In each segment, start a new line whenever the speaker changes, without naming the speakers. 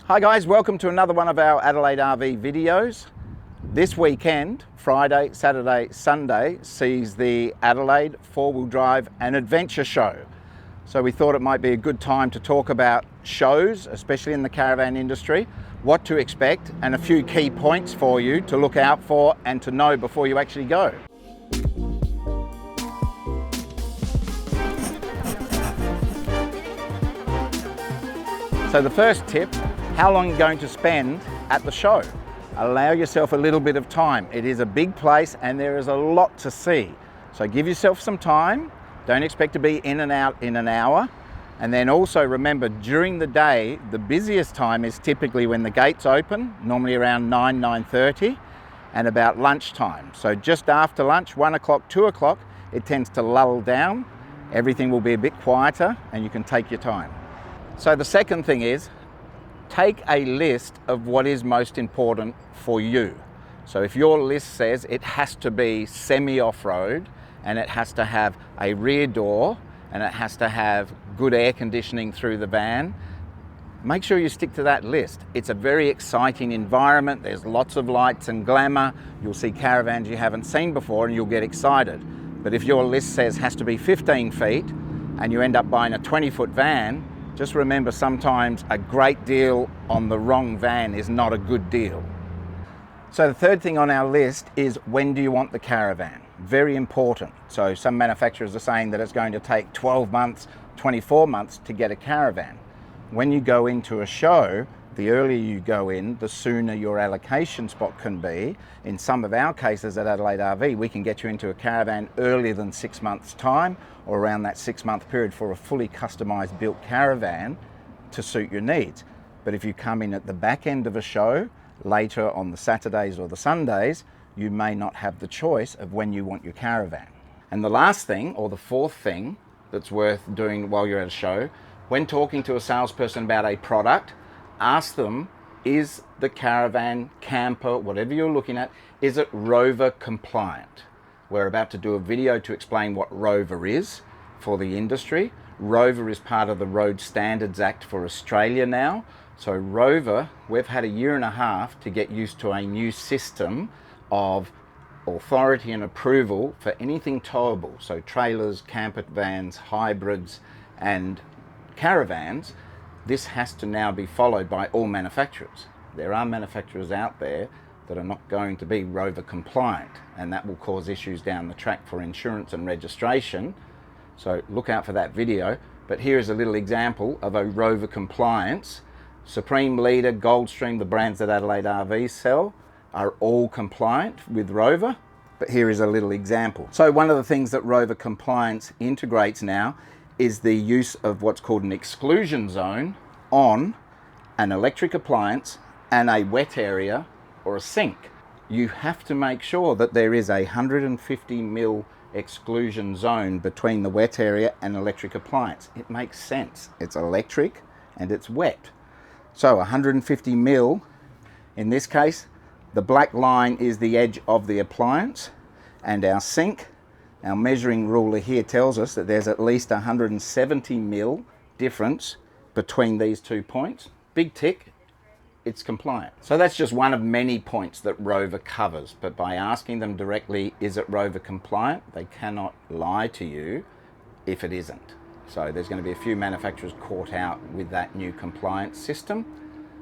Hi guys, welcome to another one of our Adelaide RV videos. This weekend, Friday, Saturday, Sunday, sees the Adelaide 4-wheel drive and adventure show. So we thought it might be a good time to talk about shows, especially in the caravan industry, what to expect, and a few key points for you to look out for and to know before you actually go. So the first tip, how long you're going to spend at the show. Allow yourself a little bit of time. It is a big place and there is a lot to see. So give yourself some time. Don't expect to be in and out in an hour. And then also remember, during the day, the busiest time is typically when the gates open, normally around 9:30, and about lunchtime. So just after lunch, 1 o'clock, 2 o'clock, it tends to lull down. Everything will be a bit quieter and you can take your time. So the second thing is, take a list of what is most important for you. So if your list says it has to be semi-off-road and it has to have a rear door and it has to have good air conditioning through the van, make sure you stick to that list. It's a very exciting environment. There's lots of lights and glamour. You'll see caravans you haven't seen before and you'll get excited. But if your list says has to be 15 feet and you end up buying a 20-foot van, just remember, sometimes a great deal on the wrong van is not a good deal. So the third thing on our list is, when do you want the caravan? Very important. So some manufacturers are saying that it's going to take 12 months, 24 months to get a caravan. When you go into a show, the earlier you go in, the sooner your allocation spot can be. In some of our cases at Adelaide RV, we can get you into a caravan earlier than 6 months' time, or around that 6-month period, for a fully customised built caravan to suit your needs. But if you come in at the back end of a show, later on the Saturdays or the Sundays, you may not have the choice of when you want your caravan. And the last thing, or the fourth thing that's worth doing while you're at a show, when talking to a salesperson about a product, ask them, is the caravan, camper, whatever you're looking at, is it Rover compliant? We're about to do a video to explain what Rover is for the industry. Rover is part of the Road Standards Act for Australia now. So Rover, we've had 1.5 years to get used to a new system of authority and approval for anything towable. So trailers, camper vans, hybrids and caravans. This has to now be followed by all manufacturers. There are manufacturers out there that are not going to be Rover compliant, and that will cause issues down the track for insurance and registration. So look out for that video. But here is a little example of a Rover compliance. Supreme, Leader, Goldstream, the brands that Adelaide RV sell, are all compliant with Rover. But here is a little example. So one of the things that Rover Compliance integrates now is the use of what's called an exclusion zone on an electric appliance and a wet area or a sink. You have to make sure that there is a 150mm exclusion zone between the wet area and electric appliance. It makes sense. It's electric and it's wet. So 150mm, in this case, the black line is the edge of the appliance, and our sink, our measuring ruler here tells us that there's at least 170mm difference between these 2 points. Big tick, it's compliant. So that's just one of many points that Rover covers, but by asking them directly, is it Rover compliant, they cannot lie to you if it isn't. So there's going to be a few manufacturers caught out with that new compliance system.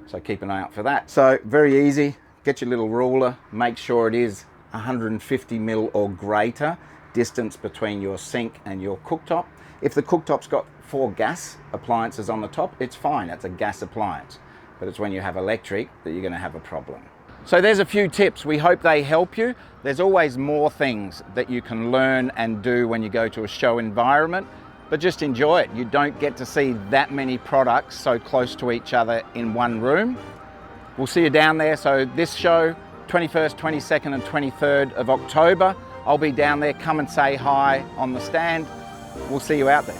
So keep an eye out for that. So very easy, get your little ruler, make sure it is 150mm or greater distance between your sink and your cooktop. If the cooktop's got 4 gas appliances on the top, it's fine, it's a gas appliance. But it's when you have electric that you're going to have a problem. So there's a few tips. We hope they help you. There's always more things that you can learn and do when you go to a show environment, but just enjoy it. You don't get to see that many products so close to each other in one room. We'll see you down there. So this show, 21st, 22nd and 23rd of October, I'll be down there. Come and say hi on the stand. We'll see you out there.